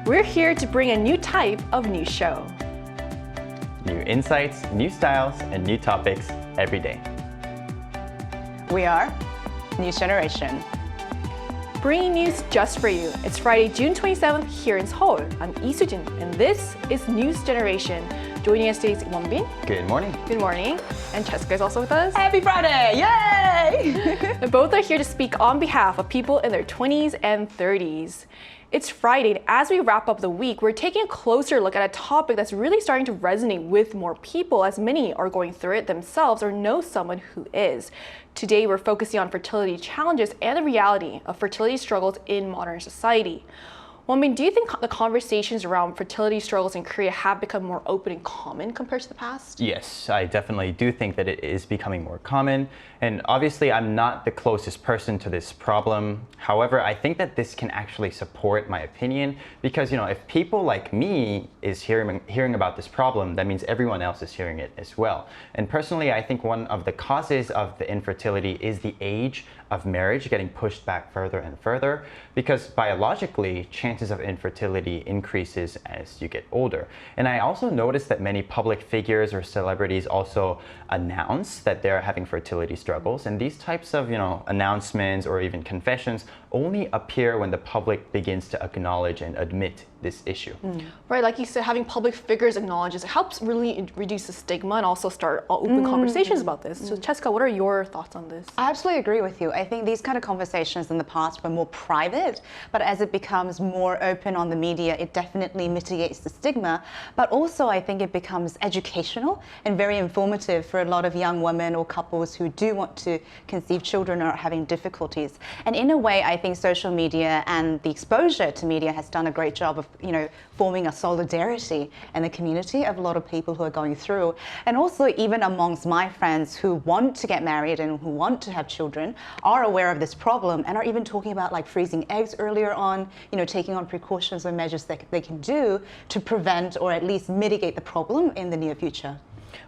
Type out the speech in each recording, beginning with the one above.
We're here to bring a new type of news show. New insights, new styles, and new topics every day. We are News Generation. Bringing news just for you. It's Friday, June 27th here in Seoul. I'm Lee Soo-jin, and this is News Generation. Joining us today is Won-bin. Good morning. Good morning. And Cheska is also with us. Happy Friday! Yay! Both are here to speak on behalf of people in their 20s and 30s. It's Friday, and as we wrap up the week, we're taking a closer look at a topic that's really starting to resonate with more people, as many are going through it themselves or know someone who is. Today, we're focusing on fertility challenges and the reality of fertility struggles in modern society. Won-bin, do you think the conversations around fertility struggles in Korea have become more open and common compared to the past? Yes, I definitely do think that it is becoming more common. And obviously, I'm not the closest person to this problem. However, I think that this can actually support my opinion because, if people like me is hearing about this problem, that means everyone else is hearing it as well. And personally, I think one of the causes of the infertility is the age of marriage getting pushed back further and further because biologically, chances of infertility increases as you get older. And I also noticed that many public figures or celebrities also announce that they're having fertility struggles. And these types of, announcements or even confessions only appear when the public begins to acknowledge and admit this issue. Right, like you said, having public figures acknowledge this helps really reduce the stigma and also start open conversations about this. So Cheska, what are your thoughts on this? I absolutely agree with you. I think these kind of conversations in the past were more private, but as it becomes more open on the media, it definitely mitigates the stigma. But also, I think it becomes educational and very informative for a lot of young women or couples who do want to conceive children or are having difficulties. And in a way, I think social media and the exposure to media has done a great job of forming a solidarity in the community of a lot of people who are going through. And also even amongst my friends who want to get married and who want to have children are aware of this problem and are even talking about like freezing eggs earlier on, taking on precautions or measures that they can do to prevent or at least mitigate the problem in the near future.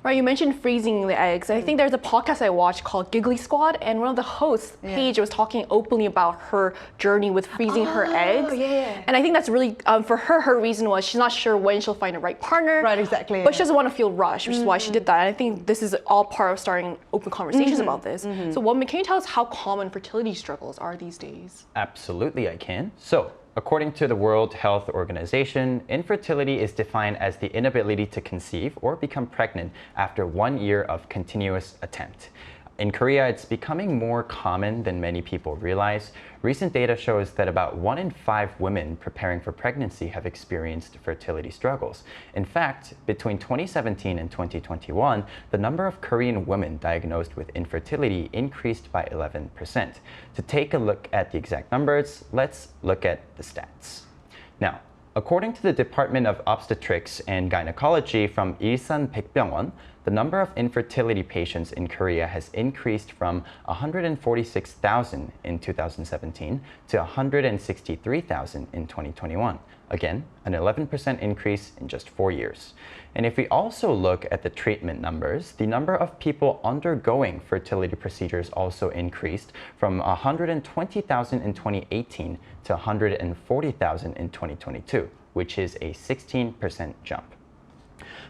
Right, you mentioned freezing the eggs. I think there's a podcast I watched called Giggly Squad, and one of the hosts, Paige, was talking openly about her journey with freezing her eggs. Yeah. And I think that's really, for her reason was she's not sure when she'll find the right partner. Right, exactly. But she doesn't want to feel rushed, which is why she did that. And I think this is all part of starting open conversations about this. So Won-bin, can you tell us how common fertility struggles are these days? Absolutely, I can. So, according to the World Health Organization, infertility is defined as the inability to conceive or become pregnant after 1 year of continuous attempt. In Korea, it's becoming more common than many people realize. Recent data shows that about 1 in 5 women preparing for pregnancy have experienced fertility struggles. In fact, between 2017 and 2021, the number of Korean women diagnosed with infertility increased by 11%. To take a look at the exact numbers, let's look at the stats. Now, according to the Department of Obstetrics and Gynecology from Ilsan Baekbyeongwon, the number of infertility patients in Korea has increased from 146,000 in 2017 to 163,000 in 2021. Again, an 11% increase in just 4 years. And if we also look at the treatment numbers, the number of people undergoing fertility procedures also increased from 120,000 in 2018 to 140,000 in 2022, which is a 16% jump.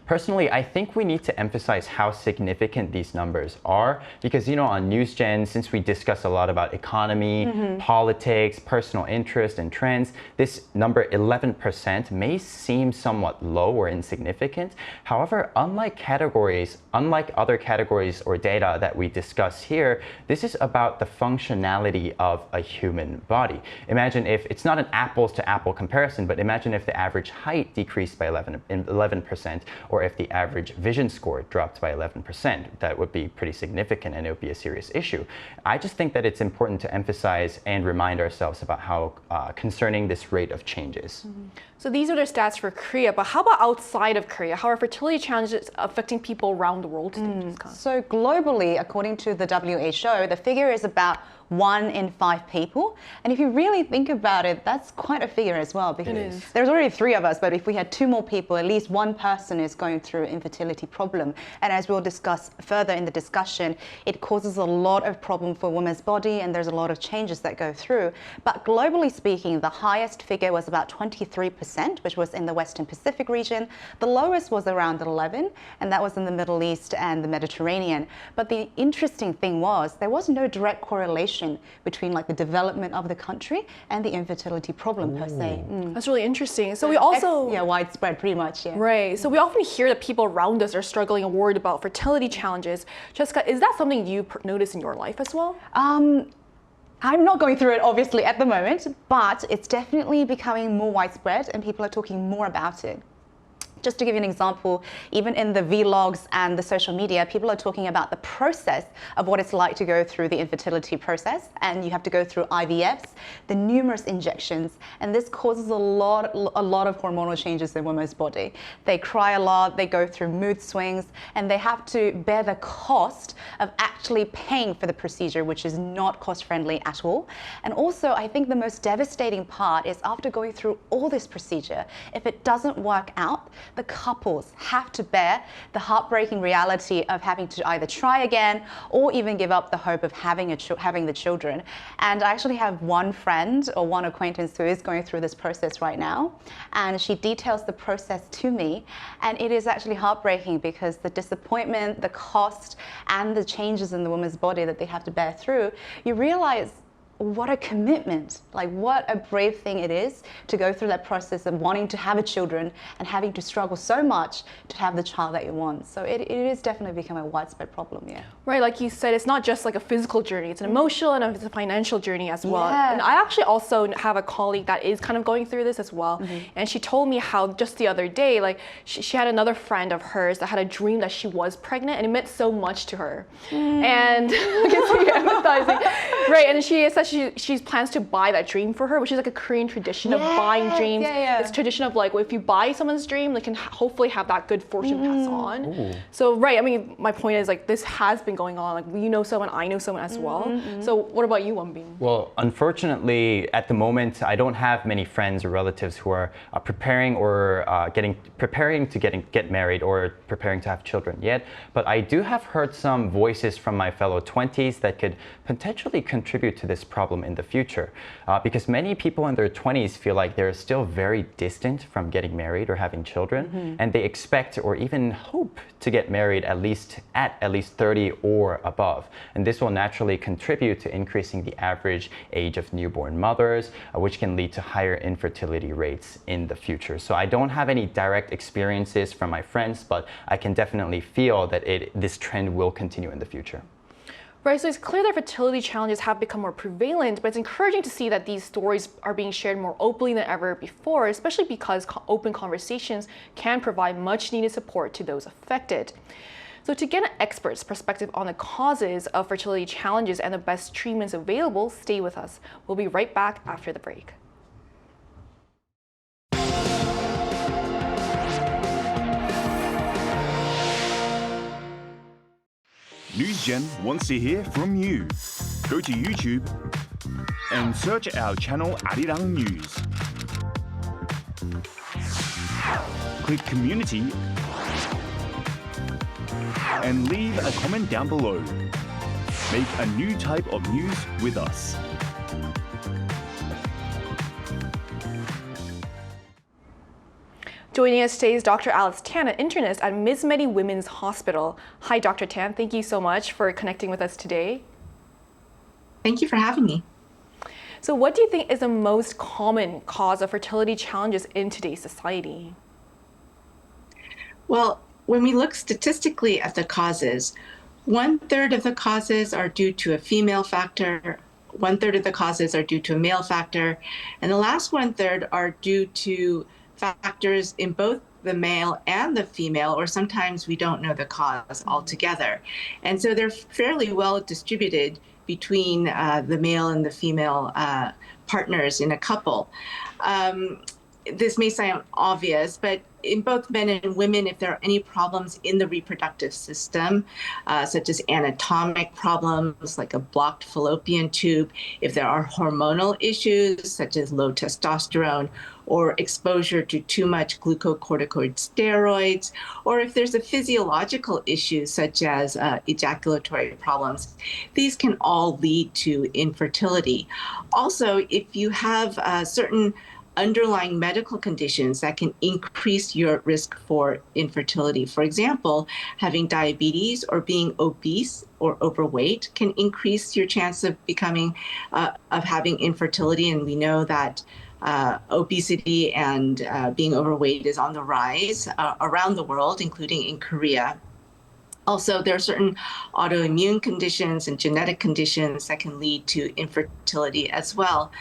Personally, I think we need to emphasize how significant these numbers are because, on NewsGen, since we discuss a lot about economy, politics, personal interest, and trends, this number 11% may seem somewhat low or insignificant. However, unlike other categories or data that we discuss here, this is about the functionality of a human body. Imagine if it's not an apples-to-apple comparison, but imagine if the average height decreased by 11%, or if the average vision score dropped by 11%, that would be pretty significant and it would be a serious issue. I just think that it's important to emphasize and remind ourselves about how concerning this rate of change is. So these are the stats for Korea, but how about outside of Korea? How are fertility challenges affecting people around the world today? So globally, according to the WHO, the figure is about 1 in 5 people. And if you really think about it, that's quite a figure as well, because there's already 3 of us, but if we had 2 more people, at least 1 person is going through infertility problem. And as we'll discuss further in the discussion, it causes a lot of problem for a woman's body, and there's a lot of changes that go through. But globally speaking, the highest figure was about 23% 9%, which was in the Western Pacific region. The lowest was around 11, and that was in the Middle East and the Mediterranean. But the interesting thing was there was no direct correlation between like the development of the country and the infertility problem per se. That's really interesting. So we also widespread pretty much. Yeah. Right. So we often hear that people around us are struggling and worried about fertility challenges. Jessica, is that something you notice in your life as well? I'm not going through it obviously at the moment, but it's definitely becoming more widespread and people are talking more about it. Just to give you an example, even in the vlogs and the social media, people are talking about the process of what it's like to go through the infertility process. And you have to go through IVFs, the numerous injections, and this causes a lot of hormonal changes in women's body. They cry a lot, they go through mood swings, and they have to bear the cost of actually paying for the procedure, which is not cost-friendly at all. And also, I think the most devastating part is after going through all this procedure, if it doesn't work out, the couples have to bear the heartbreaking reality of having to either try again or even give up the hope of having the children. And I actually have one friend or one acquaintance who is going through this process right now, and she details the process to me, and it is actually heartbreaking because the disappointment, the cost, and the changes in the woman's body that they have to bear through, you realize what a commitment, like what a brave thing it is to go through that process of wanting to have a children and having to struggle so much to have the child that you want. So it is definitely becoming a widespread problem, yeah. Right, like you said, it's not just like a physical journey, it's an emotional and it's a financial journey as well. Yeah. And I actually also have a colleague that is kind of going through this as well. And she told me how just the other day, like she had another friend of hers that had a dream that she was pregnant and it meant so much to her. And I can see you empathizing. Right, and she said she plans to buy that dream for her, which is like a Korean tradition of buying dreams. It's a tradition of like, if you buy someone's dream, they can hopefully have that good fortune pass on. Ooh. So, right, I mean, my point is like, this has been going on. Like, you know someone, I know someone as well. So what about you, Wonbin? Well, unfortunately, at the moment, I don't have many friends or relatives who are preparing or preparing to get married or preparing to have children yet. But I do have heard some voices from my fellow 20s that could potentially contribute to this problem in the future. Because many people in their 20s feel like they're still very distant from getting married or having children, and they expect or even hope to get married at least 30 or above. And this will naturally contribute to increasing the average age of newborn mothers, which can lead to higher infertility rates in the future. So I don't have any direct experiences from my friends, but I can definitely feel that this trend will continue in the future. Right, so it's clear that fertility challenges have become more prevalent, but it's encouraging to see that these stories are being shared more openly than ever before, especially because open conversations can provide much needed support to those affected. So to get an expert's perspective on the causes of fertility challenges and the best treatments available, stay with us. We'll be right back after the break. NewsGen wants to hear from you. Go to YouTube and search our channel Arirang News. Click Community and leave a comment down below. Make a new type of news with us. Joining us today is Dr. Alice Tan, an internist at Ms. Medi Women's Hospital. Hi, Dr. Tan. Thank you so much for connecting with us today. Thank you for having me. So what do you think is the most common cause of fertility challenges in today's society? Well, when we look statistically at the causes, 1/3 of the causes are due to a female factor, 1/3 of the causes are due to a male factor, and the last 1/3 are due to factors in both the male and the female, or sometimes we don't know the cause altogether. And so they're fairly well distributed between the male and the female partners in a couple. This may sound obvious, but in both men and women, if there are any problems in the reproductive system, such as anatomic problems like a blocked fallopian tube, if there are hormonal issues such as low testosterone, or exposure to too much glucocorticoid steroids, or if there's a physiological issue such as ejaculatory problems, these can all lead to infertility. Also, if you have certain underlying medical conditions that can increase your risk for infertility. For example, having diabetes or being obese or overweight can increase your chance of of having infertility. And we know that obesity and being overweight is on the rise around the world, including in Korea. Also, there are certain autoimmune conditions and genetic conditions that can lead to infertility as well.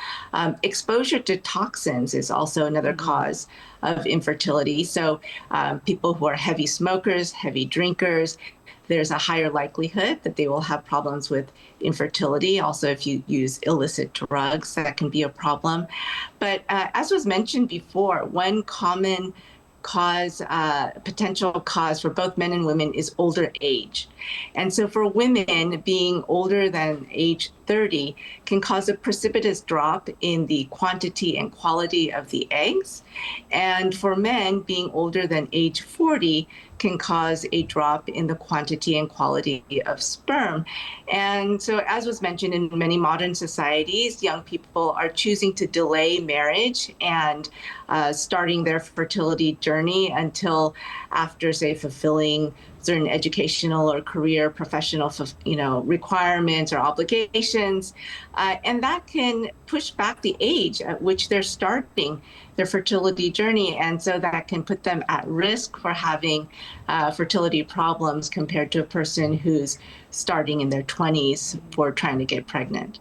Exposure to toxins is also another cause of infertility. So people who are heavy smokers, heavy drinkers, there's a higher likelihood that they will have problems with infertility. Also, if you use illicit drugs, that can be a problem. But as was mentioned before, one common potential cause for both men and women is older age. And so for women, being older than age 30 can cause a precipitous drop in the quantity and quality of the eggs. And for men, being older than age 40 can cause a drop in the quantity and quality of sperm. And so, as was mentioned, in many modern societies, young people are choosing to delay marriage and starting their fertility journey until after, say, fulfilling certain educational or career professional requirements or obligations, and that can push back the age at which they're starting their fertility journey, and so that can put them at risk for having fertility problems compared to a person who's starting in their 20s for trying to get pregnant.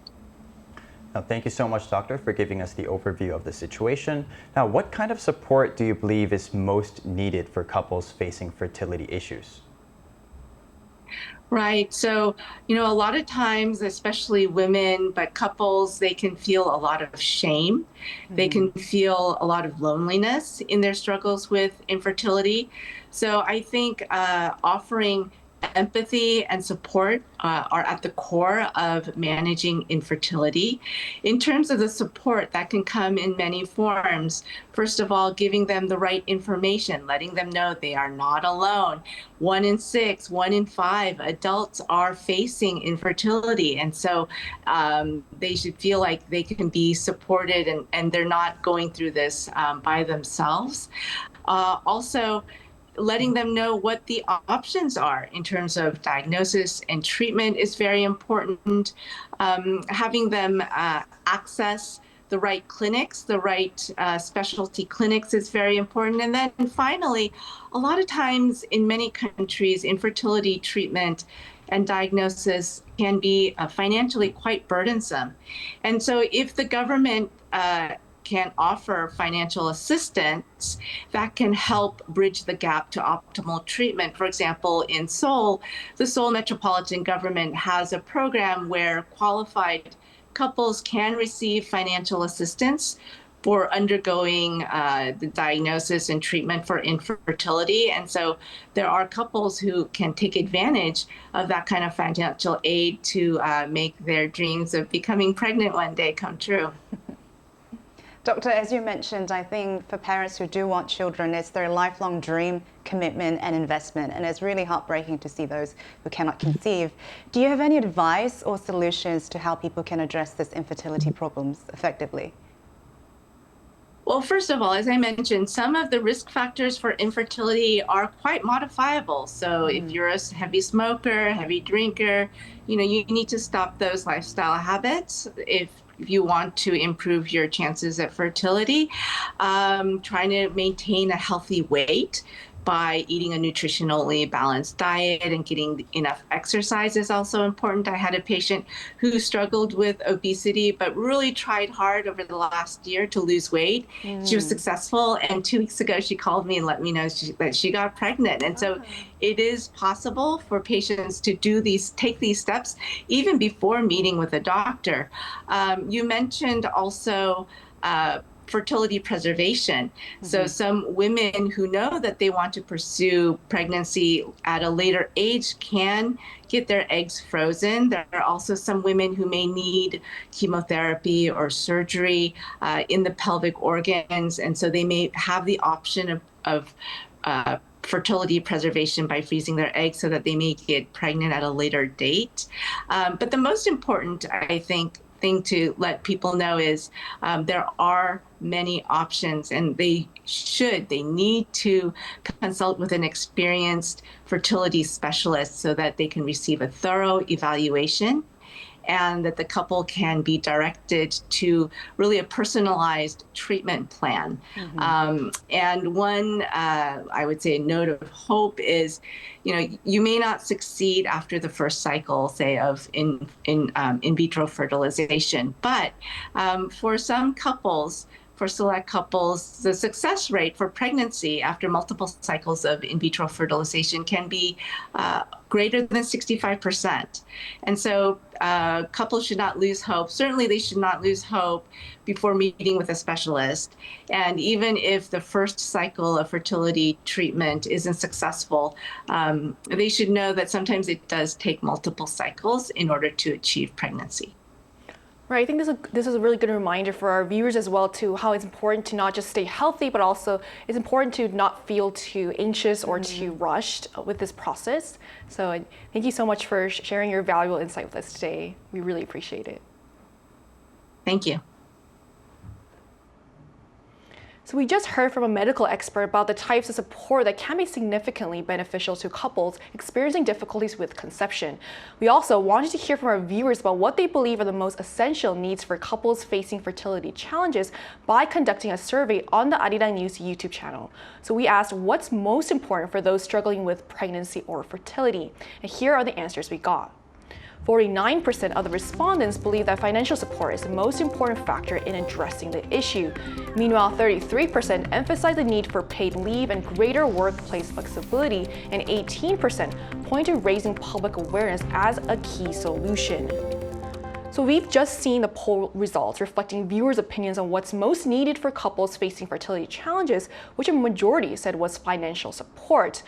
Now, thank you so much, Doctor, for giving us the overview of the situation. Now, what kind of support do you believe is most needed for couples facing fertility issues? Right. So, a lot of times, especially women, but couples, they can feel a lot of shame. They can feel a lot of loneliness in their struggles with infertility. So I think offering empathy and support are at the core of managing infertility. In terms of the support, that can come in many forms. First of all, giving them the right information, letting them know they are not alone. 1 in 6, 1 in 5 adults are facing infertility. And so they should feel like they can be supported and they're not going through this by themselves. Also, letting them know what the options are in terms of diagnosis and treatment is very important. Having them access the right clinics, the right specialty clinics is very important. And then finally, a lot of times in many countries, infertility treatment and diagnosis can be financially quite burdensome. And so if the government can offer financial assistance that can help bridge the gap to optimal treatment. For example, in Seoul, the Seoul Metropolitan Government has a program where qualified couples can receive financial assistance for undergoing the diagnosis and treatment for infertility. And so there are couples who can take advantage of that kind of financial aid to make their dreams of becoming pregnant one day come true. Doctor, as you mentioned, I think for parents who do want children, it's their lifelong dream, commitment, and investment. And it's really heartbreaking to see those who cannot conceive. Do you have any advice or solutions to how people can address this infertility problems effectively? Well, first of all, as I mentioned, some of the risk factors for infertility are quite modifiable. So if you're a heavy smoker, heavy drinker, you need to stop those lifestyle habits. If you want to improve your chances at fertility, trying to maintain a healthy weight by eating a nutritionally balanced diet and getting enough exercise is also important. I had a patient who struggled with obesity, but really tried hard over the last year to lose weight. She was successful. And 2 weeks ago, she called me and let me know that she got pregnant. And so it is possible for patients to take these steps even before meeting with a doctor. You mentioned also fertility preservation. So some women who know that they want to pursue pregnancy at a later age can get their eggs frozen. There are also some women who may need chemotherapy or surgery in the pelvic organs, and so they may have the option of fertility preservation by freezing their eggs so that they may get pregnant at a later date. But the most important, I think, thing to let people know is there are many options, and they need to consult with an experienced fertility specialist so that they can receive a thorough evaluation and that the couple can be directed to really a personalized treatment plan. And one, I would say, note of hope is, you may not succeed after the first cycle, say, of in vitro fertilization, but for some couples, for select couples, the success rate for pregnancy after multiple cycles of in vitro fertilization can be greater than 65%. And so couples should not lose hope. Certainly they should not lose hope before meeting with a specialist. And even if the first cycle of fertility treatment isn't successful, they should know that sometimes it does take multiple cycles in order to achieve pregnancy. Right, I think this is a really good reminder for our viewers as well, to how it's important to not just stay healthy, but also it's important to not feel too anxious or too rushed with this process. So thank you so much for sharing your valuable insight with us today. We really appreciate it. Thank you. So we just heard from a medical expert about the types of support that can be significantly beneficial to couples experiencing difficulties with conception. We also wanted to hear from our viewers about what they believe are the most essential needs for couples facing fertility challenges by conducting a survey on the Arirang News YouTube channel. So we asked what's most important for those struggling with pregnancy or fertility. And here are the answers we got. 49% of the respondents believe that financial support is the most important factor in addressing the issue. Meanwhile, 33% emphasize the need for paid leave and greater workplace flexibility, and 18% point to raising public awareness as a key solution. So we've just seen the poll results reflecting viewers' opinions on what's most needed for couples facing fertility challenges, which a majority said was financial support.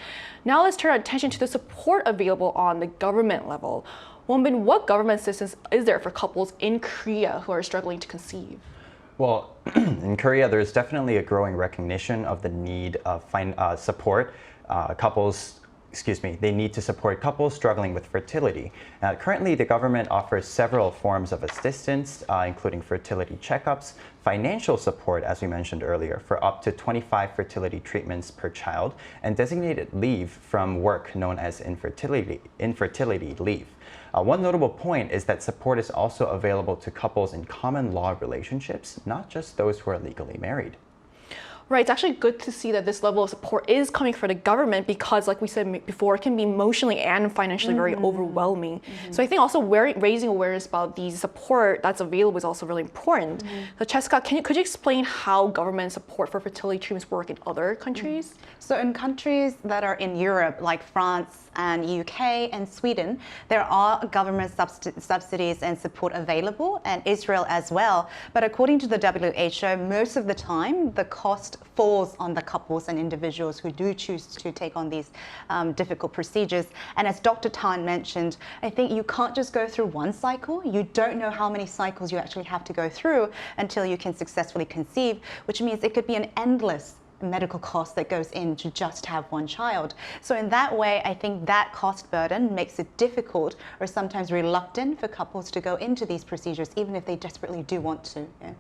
Now let's turn our attention to the support available on the government level. Wonbin, what government assistance is there for couples in Korea who are struggling to conceive? Well, in Korea, there's definitely a growing recognition of the need of support they need to support couples struggling with fertility. Currently, the government offers several forms of assistance, including fertility checkups, financial support, as we mentioned earlier, for up to 25 fertility treatments per child, and designated leave from work known as infertility leave. One notable point is that support is also available to couples in common law relationships, not just those who are legally married. Right, it's actually good to see that this level of support is coming from the government because, like we said before, it can be emotionally and financially very overwhelming. So I think also raising awareness about the support that's available is also really important. So Cheska, could you explain how government support for fertility treatments work in other countries? So in countries that are in Europe, like France and UK and Sweden, there are government subsidies and support available, and Israel as well. But according to the WHO, most of the time, the cost falls on the couples and individuals who do choose to take on these difficult procedures. And as Dr. Tan mentioned, I think you can't just go through one cycle. You don't know how many cycles you actually have to go through until you can successfully conceive, which means it could be an endless medical cost that goes in to just have one child. So in that way, I think that cost burden makes it difficult or sometimes reluctant for couples to go into these procedures, even if they desperately do want to. Yeah.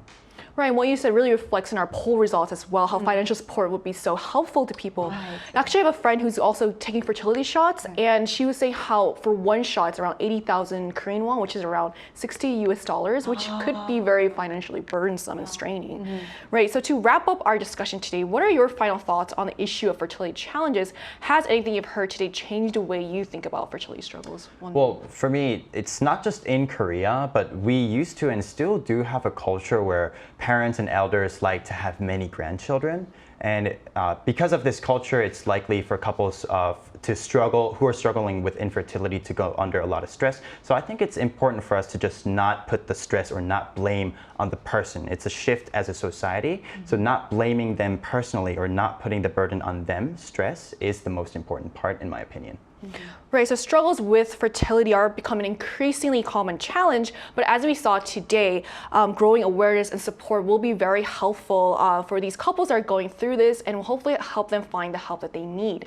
Right, and what you said really reflects in our poll results as well, how financial support would be so helpful to people. Right. Actually, I have a friend who's also taking fertility shots, and she was saying how for one shot it's around 80,000 Korean won, which is around $60, which could be very financially burdensome and straining. Right, so to wrap up our discussion today, what are your final thoughts on the issue of fertility challenges? Has anything you've heard today changed the way you think about fertility struggles? Well, for me, it's not just in Korea, but we used to and still do have a culture where parents and elders like to have many grandchildren. And because of this culture, it's likely for couples who are struggling with infertility to go under a lot of stress. So I think it's important for us to just not put the stress or not blame on the person. It's a shift as a society. So not blaming them personally or not putting the burden on them, stress, is the most important part in my opinion. Right, so struggles with fertility are becoming an increasingly common challenge, but as we saw today, growing awareness and support will be very helpful for these couples that are going through this and will hopefully help them find the help that they need.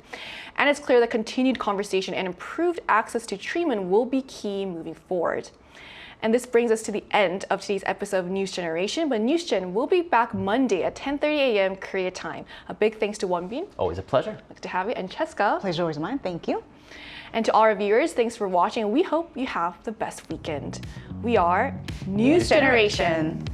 And it's clear that continued conversation and improved access to treatment will be key moving forward. And this brings us to the end of today's episode of News Generation. But News Gen will be back Monday at 10:30 a.m. Korea time. A big thanks to Wonbin. Always a pleasure. Good to have you. And Cheska. Pleasure is mine. Thank you. And to all our viewers, thanks for watching. We hope you have the best weekend. We are News Generation.